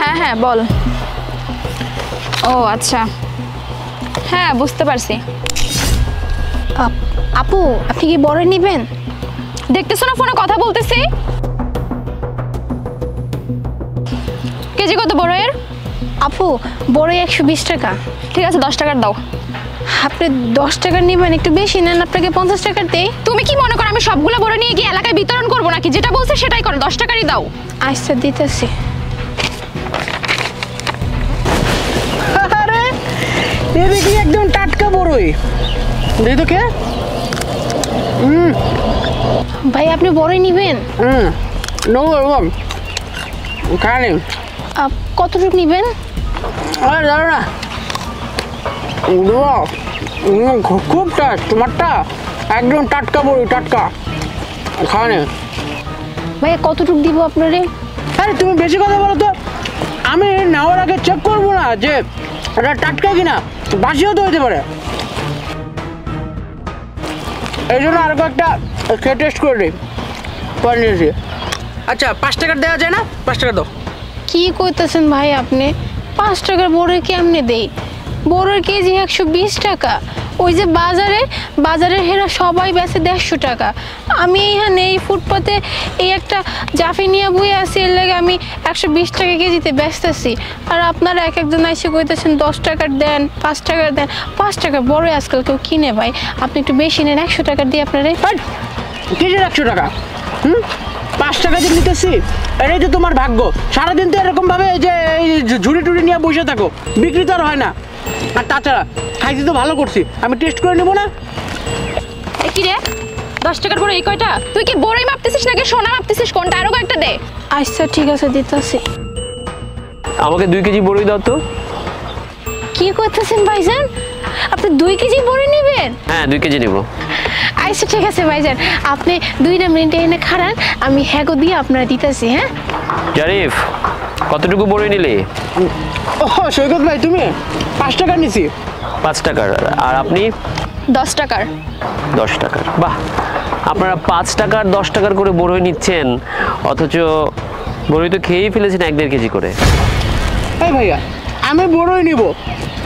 হ্যাঁ হ্যাঁ বল। ও আচ্ছা, হ্যাঁ বুঝতে পারছি। আপু আপনি কি বড় নেবেন? দেখতেছো না ফোনে কথা বলতেছি। কেজি কত বড়ের? আপু বড় 120 টাকা। ঠিক আছে 10 টাকার দাও। আপনি 10 টাকা নেবেন, একটু বেশি নেন, আপনাকে 50 টাকার দেই। তুমি কি মনে করো আমি সবগুলো বড় নিয়ে গিয়ে এলাকায় বিতরণ করবো নাকি? যেটা বলছে সেটাই করো, 10 টাকারই দাও। আচ্ছা দিতেছি। আরে এদিকে একদম টাটকা বড়ই দেই তো কে। ভাই আপনি বড় নেবেন? নো খালি কতটুকু নেবেন? আরে দাঁড়া না, খুব টাট তোমারটা, একদম টাটকা বড়ি, টাটকা খাওয়া। ভাই কতটুকু দিব আপনারে? আরে তুমি বেশি কথা বলো তো, আমি নেওয়ার আগে চেক করবো না যে এটা টাটকা কিনা, বাসিও তো হতে পারে, এই জন্য আর কয়েকটা খেয়ে টেস্ট করে নিই পরে নিয়েছি। আচ্ছা 5 টাকার দেওয়া যায় না? 5 টাকা দাও। কি কইতেছেন ভাই আপনি? 5 টাকার বড়ের কেমনে দেই? বড়ের কেজি 120 টাকা। ওই যে বাজারের হেরা সবাই বেচে 150 টাকা। আমি এখানে এই ফুটপাতে এই একটা জাফি নিয়ে বই আছি, এর লাগে আমি 120 টাকা কেজিতে বেচতেছি। আর আপনারা এক একজন এসে কইতেছেন 10 টাকার দেন, 5 টাকার দেন। 5 টাকা বড় আজকাল কেউ কিনে ভাই, আপনি একটু বেশি নেন, 100 টাকার দিই আপনারে। কেজির 100 টাকা? 5 টাকা দিয়ে নিতেছি, এটাই তো তোমার ভাগ্য। সারাদিন তো এরকম ভাবে যে ঝুড়ি টুড়ি নিয়ে বসে থাকো, বিক্রি তো আর হয় না। আর তাছাড়া খাইতে তো ভালো করছি, আমি টেস্ট করে নেবো না? কি রে 10 টাকার বড় এই কয়টা? তুই কি বড়ই মাপতেছিস নাকি সোনা মাপতেছিস? কোনটা? আরো কয়েকটা দে। আচ্ছা ঠিক আছে দিতেছি। আমাকে 2 কেজি বড়ই দাও তো। কি করতেছেন ভাইজান? আপনি 2 কেজি বড়ি নেবেন? হ্যাঁ 2 কেজি নেব। আচ্ছা ঠিক আছে ভাইজান, আপনি 2 মিনিট এনে খাড়ান, আমি হ্যাগো দিয়ে আপনারা দিতেছি। হ্যাঁ জারিফ কতটুকু বড়ই নিলে? ও সৈকত ভাই, তুমি 5 টাকা নিছি। 5 টাকার। আর আপনি? 10 টাকার। 10 টাকার। বাহ, আপনারা 5 টাকার 10 টাকার করে বড়ই নিচ্ছেন, অথচ বড়ই তো খেয়েই ফেলেছেন 1-1.5 কেজি করে। এই ভাইয়া, আমি বড়ই নিব,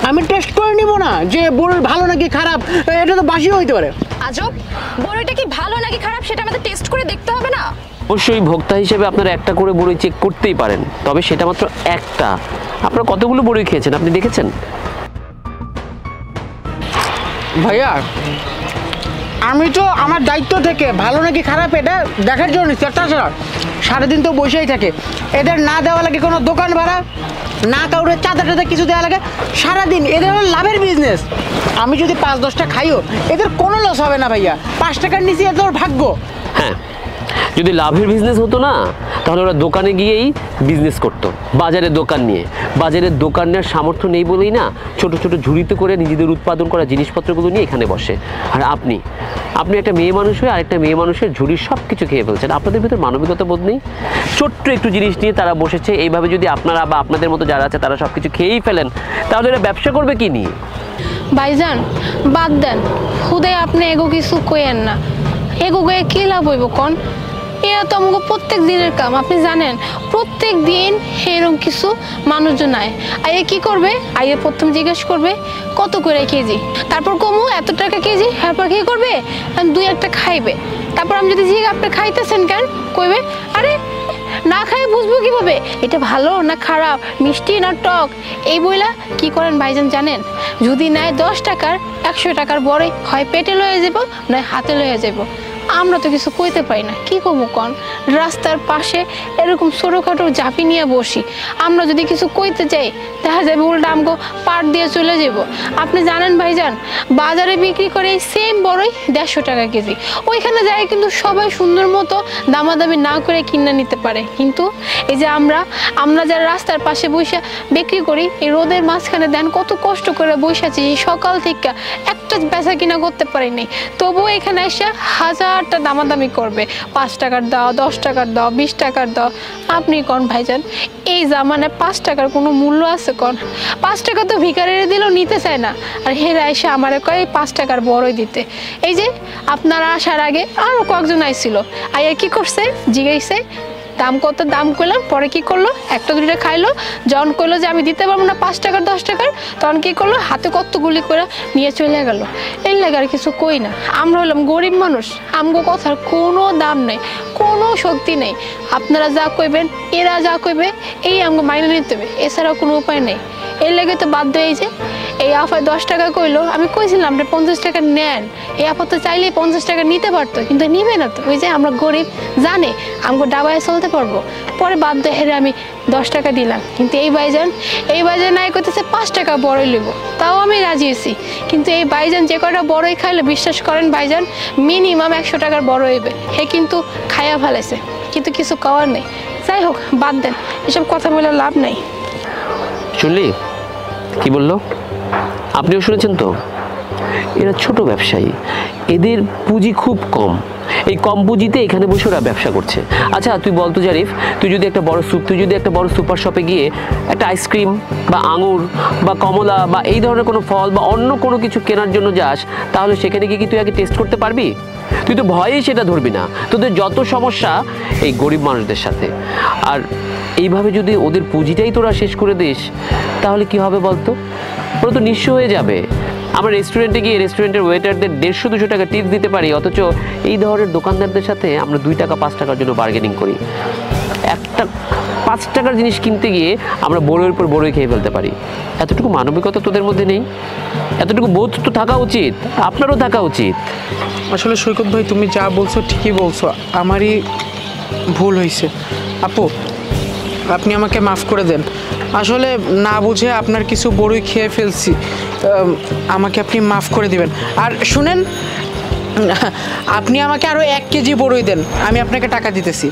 আমি টেস্ট করে নিব না যে বড়ই ভালো নাকি খারাপ, এটা তো বাসিও হইতে পারে। আজব, বড়ইটা কি ভালো নাকি খারাপ সেটা আমাদের টেস্ট করে দেখতে হবে না? অবশ্যই ভোক্তা হিসেবে আপনারা একটা করে বড়ই চেক করতেই পারেন, তবে সেটা মাত্র একটা। আপনারা কতগুলো বড়ই খেয়েছেন আপনি দেখেছেন? ভাইয়া আমি তো আমার দায়িত্ব থেকে ভালো নাকি খারাপ এটা দেখার জন্য নিচ্ছি। তাছাড়া সারাদিন তো বসেই থাকে, এদের না দেওয়া লাগে কোনো দোকান ভাড়া, না কাউরে চাঁদা টাদা কিছু দেওয়া লাগে, সারাদিন এদের হলো লাভের বিজনেস। আমি যদি 5-10টা খাইও এদের কোনো লস হবে না ভাইয়া। 5 টাকার নিচে এদের ভাগ্য। হ্যাঁ, যদি লাভের বিজনেস হতো না তাহলে ওরা দোকানে গিয়েই বিজনেস করতো, বাজারে দোকান নিয়ে। বাজারের দোকান নেওয়ার সামর্থ্য নেই বলেই না ছোট ছোট ঝুড়িতে করে নিজেদের উৎপাদন করা জিনিসপত্রগুলো নিয়ে এখানে বসে। আর আপনি একটা মেয়ে মানুষ হয়ে আরেকটা মেয়ে মানুষের ঝুড়ির সব কিছু খেয়ে ফেলছেন। আপনাদের ভিতর মানবিকতা বোধ নেই। ছোট্ট একটু জিনিস নিয়ে তারা বসেছে, এইভাবে যদি আপনারা বা আপনাদের মতো যারা আছে তারা সব কিছু খেয়েই ফেলেন, তাহলে এরা ব্যবসা করবে কি নিয়ে? ভাইজান বাদ দেন, খুদাই আপনি এগো কিছু কইেন না। এগো গয়ে কি লাভ হইব কোন? এরা তো আমাকে প্রত্যেক দিনের কাম, আপনি জানেন। প্রত্যেক দিন এরকম কিছু মানুষজন আয় আইয়ে কি করবে? আইয়ে প্রথম জিজ্ঞেস করবে কত করে কেজি, তারপর কমু এত টাকা কেজি, তারপর কি করবে? 2-1টা খাইবে। তারপর আমি যদি জিজ্ঞাসা আপনি খাইতেছেন কেন, কইবে আরে না খাই বুঝবো কিভাবে এটা ভালো না খারাপ, মিষ্টি না টক। এই বইলা কি করেন ভাইজান জানেন? যদি নেয় 10 টাকার 100 টাকার বড়ই, হয় পেটে লয়ে যাব নয় হাতে লয়ে যাব। আমরা তো কিছু কইতে পারি না, কি করবো কন? রাস্তার পাশে এরকম ছোটোখাটো জাপি নিয়ে বসি, আমরা যদি কিছু কইতে যাই দেখা যাবে উল্টা আমগো পাট দিয়ে চলে যাব। আপনি জানেন ভাইজান, বাজারে বিক্রি করে এই সেম বড়ই 150 টাকা কেজি। ওইখানে যায় কিন্তু সবাই সুন্দর মতো দামাদামি না করে কিনে নিতে পারে, কিন্তু এই যে আমরা যারা রাস্তার পাশে বসে বিক্রি করি, এই রোদের মাঝখানে দেন কত কষ্ট করে বসেছি সকাল থেকে, একটা বেচা কিনা করতে পারিনি, তবুও এখানে এসে হাজারটা দামাদামি করবে। 5 টাকার দাও, 10 টাকার দাও, 20 টাকার দাও। আপনি কোন ভাইজান, এই জামানায় 5 টাকার কোনো মূল্য আছে কোন? 5 টাকা তো ভিখারিরা দিলেও নিতে চায় না, আর হেরা এসে আমারে কয় 5 টাকার বড়ই দিতে। এই যে আপনারা আসার আগে আরও কয়েকজন আইছিল, আইয়া কি করছে জিগাইছে দাম কত দাম কইলাম, পরে কি করলো, একটা দুইটা খাইলো। যখন কইলো যে আমি দিতে পারবো না 5 টাকার 10 টাকার, তখন কি করলো, হাতে কতগুলি করে নিয়ে চলে গেল। এর লাগে আর কিছু কই না। আমরা হলাম গরিব মানুষ, আমগো কথার কোনো দাম নেই, কোনো শক্তি নেই। আপনারা যা কইবেন, এরা যা কইবে, এই আমগো মাইনে নিতে হবে, এছাড়া কোনো উপায় নেই। এর লাগে তো বাধ্য এই যে এই আফায় 10 টাকা কইলো, আমি কইছিলাম আপনি 50 টাকা নেন। এই আফা তো চাইলেই 50 টাকা নিতে পারতো, কিন্তু নিবে না তো। ওই যে আমরা গরিব, জানে আমগো ডাবায় চলতে পারবো। পরে বাধ্য হেরে আমি 10 টাকা দিলাম। কিন্তু এই ভাইজান নাই করতেছে 5 টাকা বড়ই লিব, তাও আমি রাজি হয়েছি। কিন্তু এই ভাইজান যে কয়টা বড়ই খাইলে, বিশ্বাস করেন ভাইজান, মিনিমাম 100 টাকার বড় হইবে। হে কিন্তু খাইয়া ফেলাইছে, কিন্তু কিছু কওয়ার নেই। যাই হোক, বাদ দেন, এসব কথা বলে লাভ নাই। শুনলি কি বললো? আপনিও শুনেছেন তো? এরা ছোট ব্যবসায়ী, এদের পুঁজি খুব কম। এই কম পুঁজিতে এখানে বসে ওরা ব্যবসা করছে। আচ্ছা তুই বলতো জারিফ, তুই যদি একটা বড় সুপার শপে গিয়ে একটা আইসক্রিম বা আঙুর বা কমলা বা এই ধরনের কোনো ফল বা অন্য কোনো কিছু কেনার জন্য যাস, তাহলে সেখানে গিয়ে কি তুই আগে টেস্ট করতে পারবি? তুই তো ভয়েই সেটা ধরবি না। তোদের যত সমস্যা এই গরিব মানুষদের সাথে। আর এইভাবে যদি ওদের পুঁজিটাই তোরা শেষ করে দিস, তাহলে কি হবে বলতো? ওরা তো নিঃস্ব হয়ে যাবে। আমরা রেস্টুরেন্টে গিয়ে রেস্টুরেন্টের ওয়েটারদের 150-200 টাকা টিপস দিতে পারি, অথচ এই ধরনের দোকানদারদের সাথে আমরা 2 টাকা 5 টাকার জন্য বার্গেনিং করি। একটা 5 টাকার জিনিস কিনতে গিয়ে আমরা বড়ের উপর বড়ই খেয়ে ফেলতে পারি। এতটুকু মানবিকতা তোদের মধ্যে নেই? এতটুকু বোধ তো থাকা উচিত, আপনারও থাকা উচিত। আসলে সৈকত ভাই, তুমি যা বলছো ঠিকই বলছো, আমারই ভুল হয়েছে। আপু, আপনি আমাকে মাফ করে দেন। আসলে না বুঝে আপনার কিছু বড়ই খেয়ে ফেলছি, আমাকে আপনি মাফ করে দিবেন। আর শুনেন, আপনি আমাকে আরও 1 কেজি বড়ই দেন, আমি আপনাকে টাকা দিতেছি।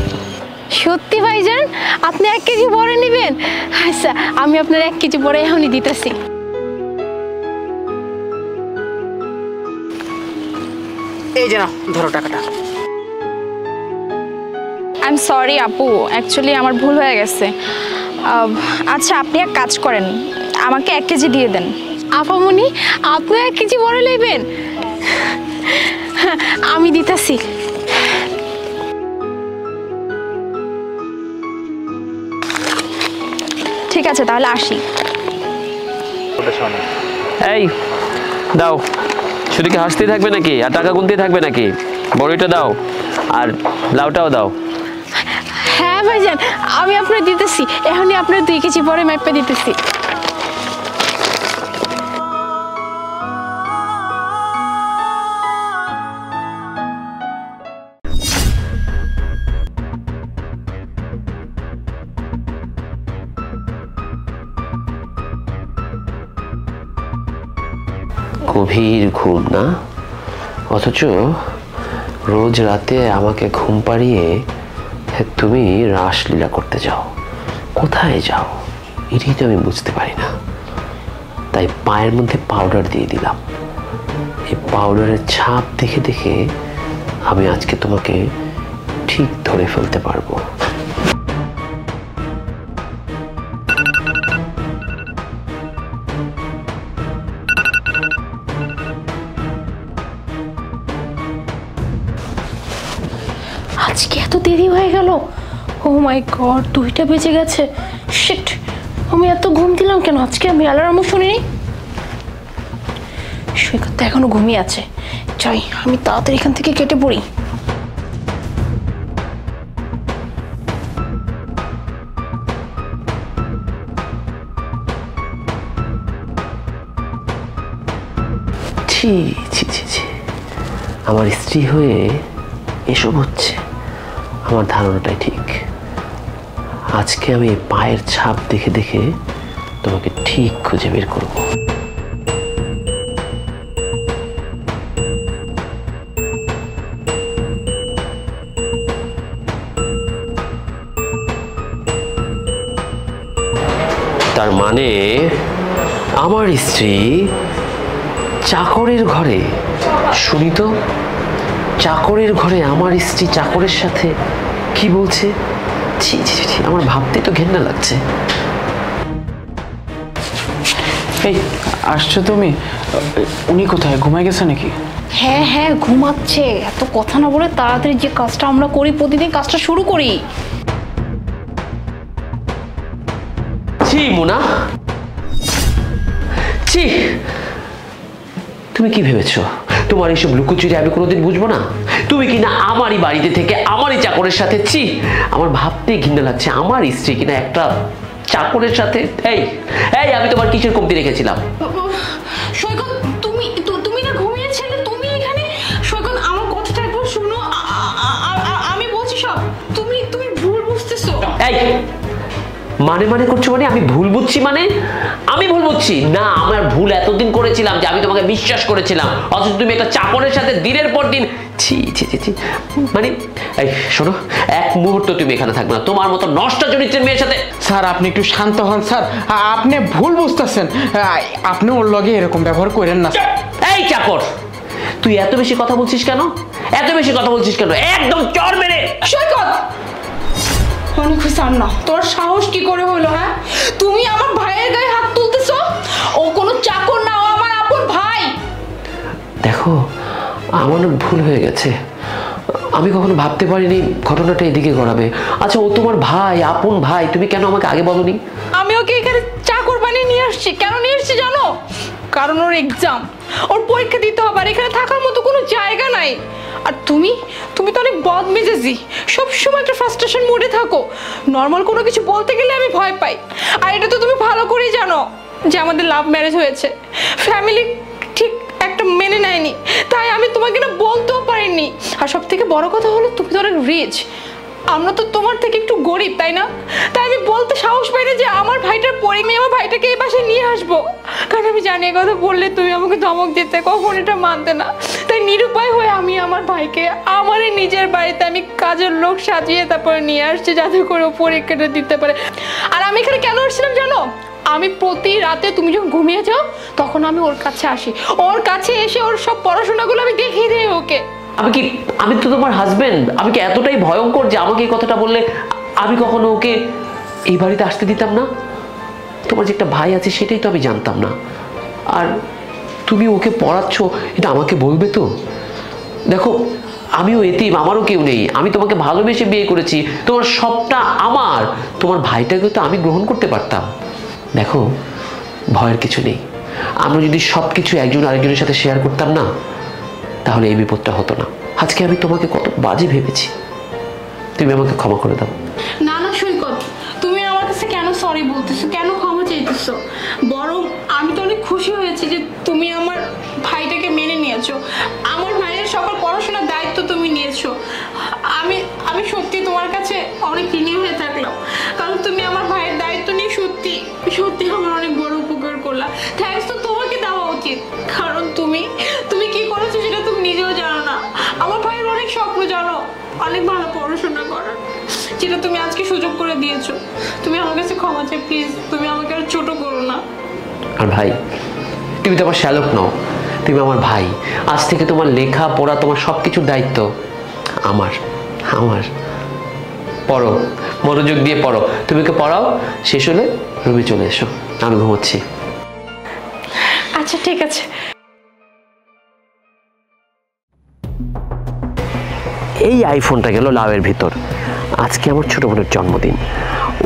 সত্যি ভাইজান, আপনি 1 কেজি বড় নেবেন? আচ্ছা, আমি আপনার 1 কেজি বড় এখনই দিতেছি। এই যে নাও, ধরো টাকাটা। আই এম সরি আপু, অ্যাকচুয়ালি আমার ভুল হয়ে গেছে। আচ্ছা আপনি এক কাজ করেন, আমাকে 1 কেজি দিয়ে দেন। আপামনি, আপনি 1 কেজি বড় নেবেন? আমি দিতেছি। ঠিক আছে, তাহলে আসি। এই দাও, শুধু কি হাসতেই থাকবে নাকি আর টাকা গুনতেই থাকবে নাকি? বড়িটা দাও আর লাউটাও দাও। হ্যাঁ ভাইজান, আমি আপনার দিতেছি, এখনই আপনার 2 কেজি বড় মাইপে দিতেছি। গভীর ঘুম না, অথচ রোজ রাতে আমাকে ঘুম পাড়িয়ে তুমি রাসলীলা করতে যাও। কোথায় যাও এটাই তো আমি বুঝতে পারি না। তাই পায়ের মধ্যে পাউডার দিয়ে দিলাম। এই পাউডারের ছাপ দেখে দেখে আমি আজকে তোমাকে ঠিক ধরে ফেলতে পারবো। আজকে এত দেরি হয়ে গেল। ও মাই গড, 2টা বেজে গেছে। শিট, আমি এত ঘুম দিলাম কেন? আজকে আমি অ্যালার্মও শুনিনি। সৈকত তো এখনো ঘুমিয়ে আছে। যাই, আমি তাড়াতাড়ি এখান থেকে কেটে পড়ি। ছি ছি ছি ছি, আমার স্ত্রী হয়ে এসব হচ্ছে। আমার ধারণাটাই ঠিক। আজকে আমি পায়ের ছাপ দেখে দেখে তোমাকে ঠিক খুঁজে বের করব। তার মানে আমার স্ত্রী চাকরের ঘরে, শুনি তো, চাকরের ঘরে আমার স্ত্রী চাকরের সাথে কি বলছে? ছি ছি ছি, আমার ভাবতে তো ঘেন্না লাগছে। এই আসছো তুমি? উনি কোথায়, ঘুমায় গেছে নাকি? হ্যাঁ হ্যাঁ, ঘুমাচ্ছে। এত কথা না বলে তাড়াতাড়ি যে কাজটা আমরা করি প্রতিদিন, কাজটা শুরু করি। ছি মোনা, ছি। তুমি কি ভেবেছো তোমার এইসব লুকোচুরি আমি কোনোদিন বুঝবো না? তুমি কিনা আমারই বাড়িতে থেকে আমারই চাকরের সাথে, ছি, আমার ভাবতেই ঘৃণা লাগছে আমার স্ত্রী কিনা একটা চাকরের সাথে। এই এই আমি তোমার কিসের কমতি রেখেছিলাম? সৈকত, তুমি না ঘুমিয়েছিলে, তুমি এখানে? সৈকত, আমার কথাটা একবার শোনো, আমি বলছি সব, তুমি ভুল বুঝতেছো। এই মানে করছো মানে? আমি ভুল বুঝছি মানে? আমি ভুল বুঝছি না, আমার ভুল এতদিন করেছিলাম যে আমি তোমাকে বিশ্বাস করেছিলাম, অথচ তুমি একটা চাকরের সাথে দিনের পর দিন। ছি ছি ছি ছি। মানে এই শোনো, এক মুহূর্ত তুমি এখানে থাকবে না তোমার মতো নষ্ট চরিত্রের মেয়ের সাথে। স্যার আপনি একটু শান্ত হন স্যার, আপনি ভুল বুঝতেছেন। আপনি ওর লগে এরকম ব্যবহার করেন না। এই চাকর, তুই এত বেশি কথা বলছিস কেন? এত বেশি কথা বলছিস কেন? একদম চড় মেরে। সৈকত, অনেক হয়েছে না, তোর সাহস কি করে হলো? হ্যাঁ, তুমি আমার ভাইয়ের গায়ে হাত তুলতেছো। ও কোনো চাকর না, ও আমার আপন ভাই। দেখো, আমার অনেক ভুল হয়ে গেছে। আমি কখনো ভাবতে পারিনি ঘটনাটা এদিকে গড়াবে। আচ্ছা, ও তোমার ভাই, আপন ভাই, তুমি কেন আমাকে আগে বলোনি? আমি ওকে এখানে চাকর বানিয়ে নিয়ে আসছি। কেন নিয়ে আসছি জানো? কারণ ওর এক্সাম, ওর পরীক্ষা দিতে হবে, আর এখানে থাকার মতো কোনো জায়গা নাই। আর তুমি তো অনেক বদমেজাজি, সবসময় একটা ফ্রাস্ট্রেশন মোডে থাকো। নর্মাল কোনো কিছু বলতে গেলে আমি ভয় পাই। আর এটা তো তুমি ভালো করেই জানো যে আমাদের লাভ ম্যারেজ হয়েছে, ফ্যামিলি ঠিক একটা মেনে নেয়নি, তাই আমি তোমাকে না বলতেও পারিনি। আর সব থেকে বড় কথা হলো, তুমি তো অনেক রিচ, আমরা তো তোমার থেকে একটু গরিব, তাই না? তাই আমি বলতে সাহস পাই না যে আমার ভাইটার পরে আমি আমার ভাইটাকে এই বাসায় নিয়ে আসবো, কারণ আমি জানি এই কথা বললে তুমি আমাকে ধমক দিতে, কখন এটা মানতে না। তাই নিরুপায় হয়ে আমি আমার ভাইকে আমারই নিজের বাড়িতে আমি কাজের লোক সাজিয়ে তারপরে নিয়ে আসছি, যাতে করে ও পরীক্ষাটা দিতে পারে। আর আমি এখানে কেন আসছিলাম জানো? আমি প্রতি রাতে তুমি যখন ঘুমিয়ে যাও তখন আমি ওর কাছে আসি, ওর কাছে এসে ওর সব পড়াশোনাগুলো আমি দেখিয়ে দিই ওকে। আমি তো তোমার হাজবেন্ড। আমি কি এতটাই ভয়ঙ্কর যে আমাকে এই কথাটা বললে আমি কখনো ওকে এই বাড়িতে আসতে দিতাম না? তোমার যে একটা ভাই আছে সেটাই তো আমি জানতাম না। আর তুমি ওকে পড়াচ্ছ, এটা আমাকে বলবে তো? দেখো, আমিও এতিম, আমারও কেউ নেই। আমি তোমাকে ভালোবেসে বিয়ে করেছি, তোমার সবটা আমার। তোমার ভাইটাকে তো আমি গ্রহণ করতে পারতাম। দেখো, ভয়ের কিছু নেই। আমরা যদি সব কিছু একজন আরেকজনের সাথে শেয়ার করতাম না, তাহলে এই বিপদটা হতো না। আজকে আমি তোমাকে কত বাজে ভেবেছি, তুমি আমাকে ক্ষমা করে দাও। না না সৈকত, তুমি আমার কাছে কেন সরি বলতেছো, কেন ক্ষমা চাইতেছো? বরং আমি তো অনেক খুশি হয়েছি যে তুমি আমার ভাইটাকে মেনে নিয়েছো, আমার ভাইয়ের সকল পড়াশোনার দায়িত্ব তুমি নিয়েছো। আমি সত্যি তোমার কাছে অনেক ঋণী হয়ে থাকলাম, কারণ তুমি আমার ভাইয়ের দায়িত্ব নিয়ে সত্যি আমার অনেক বড় উপকার করলা। থ্যাঙ্কস তো তোমাকে দেওয়া উচিত, কারণ তুমি কি করেছো সেটা তুমি নিজেও জানো না। আমার ভাইয়ের অনেক স্বপ্ন জানো, অনেক ভালো পড়াশোনা করার, যেটা তুমি আজকে সুযোগ করে দিয়েছো। তুমি আমার কাছে ক্ষমা চাই, প্লিজ। তুমি আমাকে আর ছোট করো না। আর ভাই, তুমি তো আমার শ্যালক নও, তুমি আমার ভাই। আজ থেকে তোমার লেখা পড়া, তোমার সব কিছুর দায়িত্ব আমার। পড়ো, মনোযোগ দিয়ে পড়ো। তুমি ওকে পড়াও, শেষ হলে রুমে চলে এসো, আমি ঘুমোচ্ছি। আচ্ছা ঠিক আছে। এই আইফোনটা গেল লাউয়ের ভিতর। আজকে আমার ছোট বোনের জন্মদিন,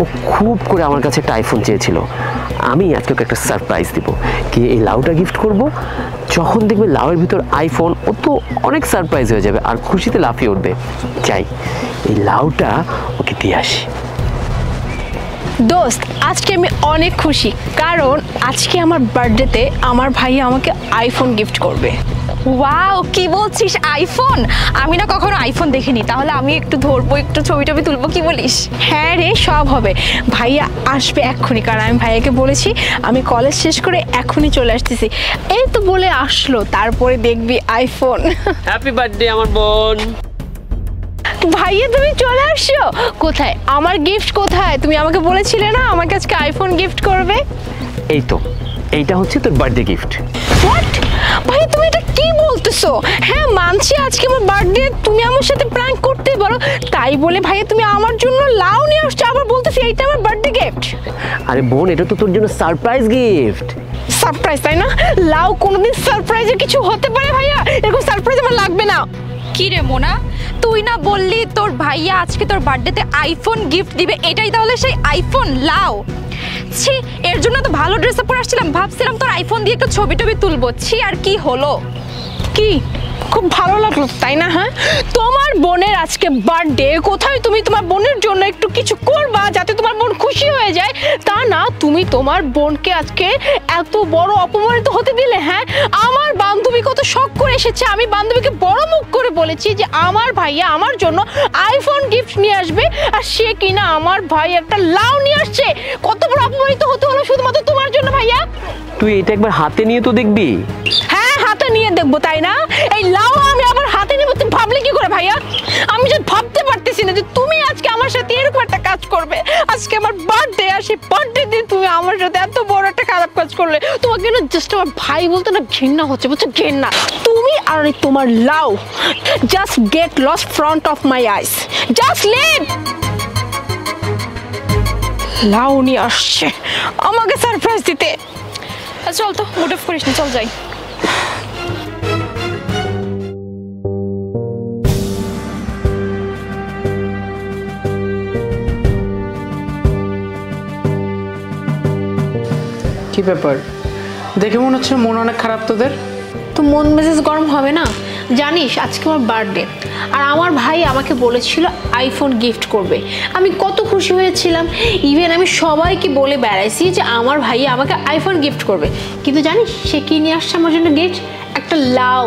ও খুব করে আমার কাছে একটা আইফোন চেয়েছিল। আমি আজকে ওকে একটা সারপ্রাইজ দিব, কি এই লাউটা গিফট করব। যখন দেখবে লাউয়ের ভিতর আইফোন, ও তো অনেক সারপ্রাইজ হয়ে যাবে আর খুশিতে লাফিয়ে উঠবে। চাই এই লাউটা ওকে দিয়ে আসি। দোস্ত, আজকে আমি অনেক খুশি, কারণ আজকে আমার বার্থডেতে আমার ভাই আমাকে আইফোন গিফট করবে। ওয়াও, কি বলছিস? আইফোন? আমি না কখনো আইফোন দেখিনি, তাহলে আমি একটু ধরবো, একটু ছবি টবি তুলবো, কি বলিস? হ্যাঁ রে, সব হবে। ভাইয়া আসবে এক্ষুনি, কারণ আমি ভাইয়াকে বলেছি আমি কলেজ শেষ করে এখনই চলে আসতেছি। এই তো বলে আসলো, তারপরে দেখবি আইফোন। হ্যাপি বার্থডে আমার বোন। ভাইয়া তুমি চলে আসছো? কোথায় আমার গিফট? কোথায়? তুমি আমাকে বলেছিলে না আমাকে আজকে আইফোন গিফট করবে। এই তো, এইটা হচ্ছে তোর বার্থডে গিফট। হোয়াট? ভাই তুমি এটা কি বলতেছো? হ্যাঁ মানছি আজকে আমার বার্থডে, তুমি আমার সাথে প্র্যাঙ্ক করতেই পারো, তাই বলে ভাইয়া তুমি আমার জন্য লাউ নিয়ে আসছো, আবার বলতেছি এইটা আমার বার্থডে গিফট। আরে বোন, এটা তো তোর জন্য সারপ্রাইজ গিফট। সারপ্রাইজ, তাই না? লাউ কোনোদিন সারপ্রাইজের কিছু হতে পারে ভাইয়া? এরকম সারপ্রাইজ আমার লাগবে না। কি রে মোনা, তুই না বললি তোর ভাইয়া আজকে তোর বার্থডেতে আইফোন গিফট দিবে, এটাই তাহলে সেই আইফোন লাও? ছি, এর জন্য তো ভালো ড্রেস পরে আসছিলাম, ভাবছিলাম তোর আইফোন দিয়ে একটু ছবি টবি তুলবো। ছি, আর কি হলো? কি খুব ভালো লাগলো তাই না? হ্যাঁ, তোমার বোনের আজকে বার্থডে, কোথায় তুমি তোমার বোনের জন্য একটু কিছু করবা যাতে তোমার বোন খুশি হয়ে যায়, তা না তুমি তোমার বোনকে আজকে এত বড় অপমানিত হতে দিলে। হ্যাঁ, আমার বান্ধবী কত শখ করে এসেছে, আমি বান্ধবীকে বড় মুখ করে বলেছি যে আমার ভাইয়া আমার জন্য আইফোন গিফট নিয়ে আসবে, আর সে কিনা আমার ভাই একটা লাউ নিয়ে আসছে। কত বড় অপমানিত হতে হলো শুধুমাত্র তোমার জন্য ভাইয়া। তুই এটা একবার হাতে নিয়ে তো দেখবি। হ্যাঁ, হাতে নিয়ে দেখবো তাই না? এই লাউ আমি আবার হাতে নিব, তুমি ভাবলে কি করে ভাইয়া? আমি যে ভাবতে পারতেছি না যে তুমি আজকে আমার সাথে এরকম একটা কাজ করবে। আজকে আমার বার্থডে, আর সেই বার্থডে দিন তুমি আমার সাথে এত বড় একটা খারাপ কাজ করলে। তোমাকে না জাস্ট আমার ভাই বলতে না ঘৃণা হচ্ছে, বুঝছো? ঘৃণা। তুমি আর এই তোমার লাউ just get lost front of my eyes, just leave. লাউ নিয়ে আসছে আমাকে সারপ্রাইজ দিতে। চল তো, মুড অফ করিস না, চল যাই। কি ব্যাপার, দেখে মনে হচ্ছে মন অনেক খারাপ তোদের। তো মন মেজাজ গরম হবে না? জানিস আজকে আমার বার্থডে, আর আমার ভাই আমাকে বলেছিল আইফোন গিফট করবে। আমি কত খুশি হয়েছিলাম, ইভেন আমি সবাইকে বলে বেড়াইছি যে আমার ভাই আমাকে আইফোন গিফট করবে। কিন্তু জানিস সে কি নিয়ে আসছে আমার জন্য গিফট? একটা লাউ।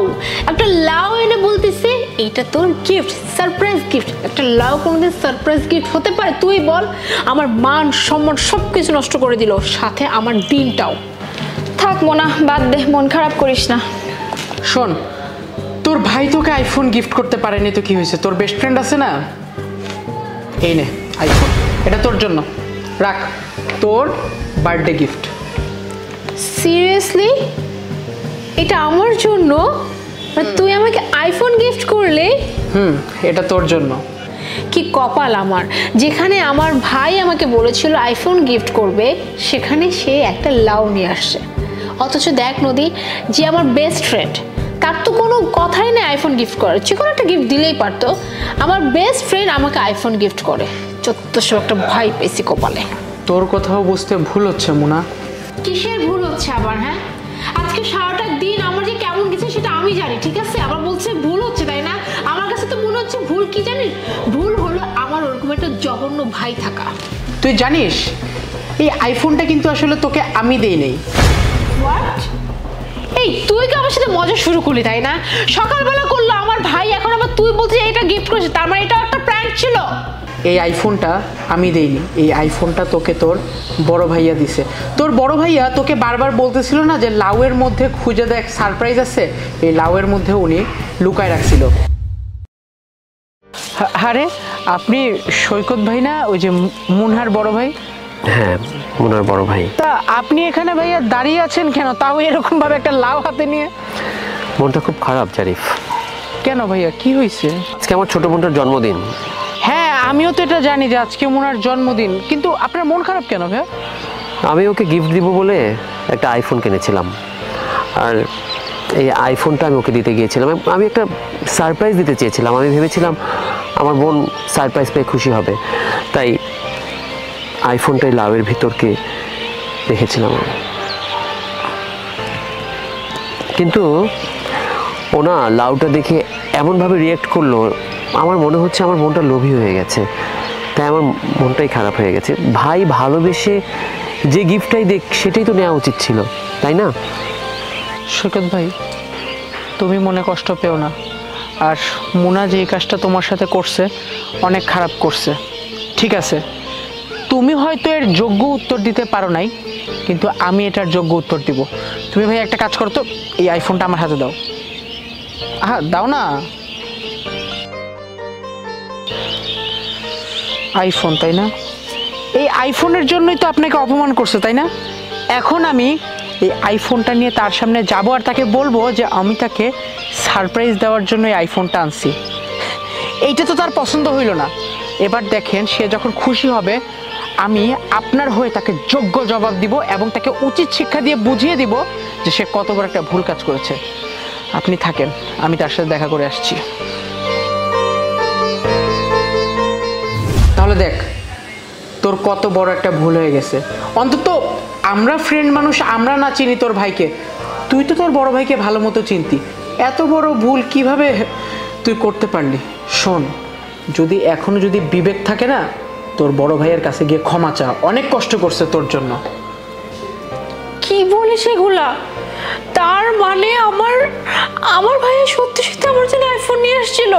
একটা লাউ এনে বলতেছে এইটা তোর গিফট, সারপ্রাইজ গিফট। একটা লাউ কোনোদিন সারপ্রাইজ গিফট হতে পারে? তুই বল। আমার মান সম্মান সব কিছু নষ্ট করে দিল, সাথে আমার দিনটাও। থাক মোনা, বাদ দে, মন খারাপ করিস না। শোন, তোর ভাই তোকে আইফোন গিফট করতে পারেনি তো কি হয়েছে? তোর বেস্ট ফ্রেন্ড আছে না, এই নে আইফোন, এটা তোর জন্য রাখ, তোর বার্থডে গিফট। সিরিয়াসলি? এটা আমার জন্য? আর তুই আমাকে আইফোন গিফট করলে? এটা তোর জন্য। কি কপাল আমার, যেখানে আমার ভাই আমাকে বলেছিল আইফোন গিফট করবে, সেখানে সে একটা লাউ নিয়ে আসছে। অথচ দেখ নদী, যে আমার বেস্ট ফ্রেন্ড, তার তো কোনো কথাই নেই আইফোন গিফট করার, যে কোনো একটা গিফট দিলেই পারতো। আমার বেস্ট ফ্রেন্ড আমাকে আইফোন গিফট করে। চত্বশো একটা ভাই পেয়েছি কপালে। তোর কোথাও বুঝতে ভুল হচ্ছে মুনা। কিসের ভুল হচ্ছে আবার? হ্যাঁ, আজকে সারাটা দিন আমার যে কেমন গেছে সেটা আমি জানি, ঠিক আছে? আবার বলছে ভুল হচ্ছে, তাই না? আমার কাছে তো মনে হচ্ছে ভুল কি জানিস? ভুল হলো আমার ওরকম একটা জঘন্য ভাই থাকা। তুই জানিস এই আইফোনটা কিন্তু আসলে তোকে আমি দেই নেই। হোয়াট? এই তুই কি আমার সাথে মজা শুরু করলি, তাই না? সকালবেলা করলো আমার ভাই, এখন আবার তুই বলছিস এটা গিফট করেছিস, তার মানে এটা একটা প্র্যাঙ্ক ছিল। এই আইফোনটা আমি দেইনি, এই আইফোনটা তোকে তোর বড় ভাইয়া দিছে। তোর বড় ভাইয়া তোকে বারবার বলতেছিল না যে লাউয়ের মধ্যে খুঁজে দেখ সারপ্রাইজ আছে, এই লাউয়ের মধ্যে উনি লুকায় রাখছিল। আরে আপনি সৈকত ভাই না, ওই যে মুনহার বড় ভাই? হ্যাঁ, মুনার বড় ভাই। তা আপনি এখানে ভাইয়া দাঁড়িয়ে আছেন কেন, তাও এরকম ভাবে একটা লাউ হাতে নিয়ে? মনটা খুব খারাপ জারিফ। কেন ভাইয়া, কি হয়েছে? আজকে আমার ছোট বোনটার জন্মদিন। হ্যাঁ, আমিও তো এটা জানি যে আজকে মুনার জন্মদিন, কিন্তু আপনার মন খারাপ কেন ভাইয়া? আমি ওকে গিফট দিব বলে একটা আইফোন কিনেছিলাম, আর এই আইফোনটা আমি ওকে দিতে গিয়েছিলাম। আমি একটা সারপ্রাইজ দিতে চেয়েছিলাম, আমি ভেবেছিলাম আমার বোন সারপ্রাইজ পেয়ে খুশি হবে, তাই আইফোনটাই লাউয়ের ভিতরকে রেখেছিলাম। কিন্তু ও না লাউটা দেখে এমনভাবে রিয়্যাক্ট করলো, আমার মনে হচ্ছে আমার মনটা লোভী হয়ে গেছে, তাই আমার মনটাই খারাপ হয়ে গেছে। ভাই ভালোবেসে যে গিফটটাই দেখ সেটাই তো নেওয়া উচিত ছিল, তাই না? সৈকত ভাই, তুমি মনে কষ্ট পেও না, আর মুনা যে কাজটা তোমার সাথে করছে অনেক খারাপ করছে। ঠিক আছে, তুমি হয়তো এর যোগ্য উত্তর দিতে পারো নাই, কিন্তু আমি এটার যোগ্য উত্তর দিব। তুমি ভাই একটা কাজ করো তো, এই আইফোনটা আমার হাতে দাও। হ্যাঁ দাও না। আইফোন, তাই না? এই আইফোনের জন্যই তো আপনাকে অপমান করছে, তাই না? এখন আমি এই আইফোনটা নিয়ে তার সামনে যাব, আর তাকে বলবো যে আমি তাকে সারপ্রাইজ দেওয়ার জন্য এই আইফোনটা আনছি। এইটা তো তার পছন্দ হইল না। এবার দেখেন, সে যখন খুশি হবে আমি আপনার হয়ে তাকে যোগ্য জবাব দিব এবং তাকে উচিত শিক্ষা দিয়ে বুঝিয়ে দিব যে সে কত বড় একটা ভুল কাজ করেছে। আপনি থাকেন, আমি তার সাথে দেখা করে আসছি। তাহলে দেখ, তোর কত বড় একটা ভুল হয়ে গেছে। অন্তত আমরা ফ্রেন্ড মানুষ, আমরা না চিনি তোর ভাইকে, তুই তো তোর বড় ভাইকে ভালো মতো চিনতি। এত বড় ভুল কিভাবে তুই করতে পারলি? শোন, যদি এখনো যদি বিবেক থাকে না, তোর বড় ভাইয়ের কাছে গিয়ে ক্ষমা চা, অনেক কষ্ট করছে তোর জন্য। কি বলে সেগুলা? তার মানে আমার আমার ভাইয়া সত্যি সত্যি আমার জন্য আইফোন নিয়ে আসছিল,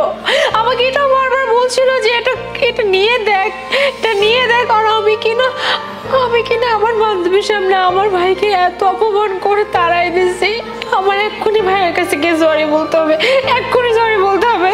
আমাকে এটা বারবার বলছিল যে এটা এটা নিয়ে দেখ, এটা নিয়ে দেখ। আর আমি কিনা আমার বান্ধবীর সামনে আমার ভাইকে এত অপমান করে তাড়াই দিছি। আমার এক্ষুনি ভাইয়ের কাছে গিয়ে সরি বলতে হবে, এক্ষুনি সরি বলতে হবে।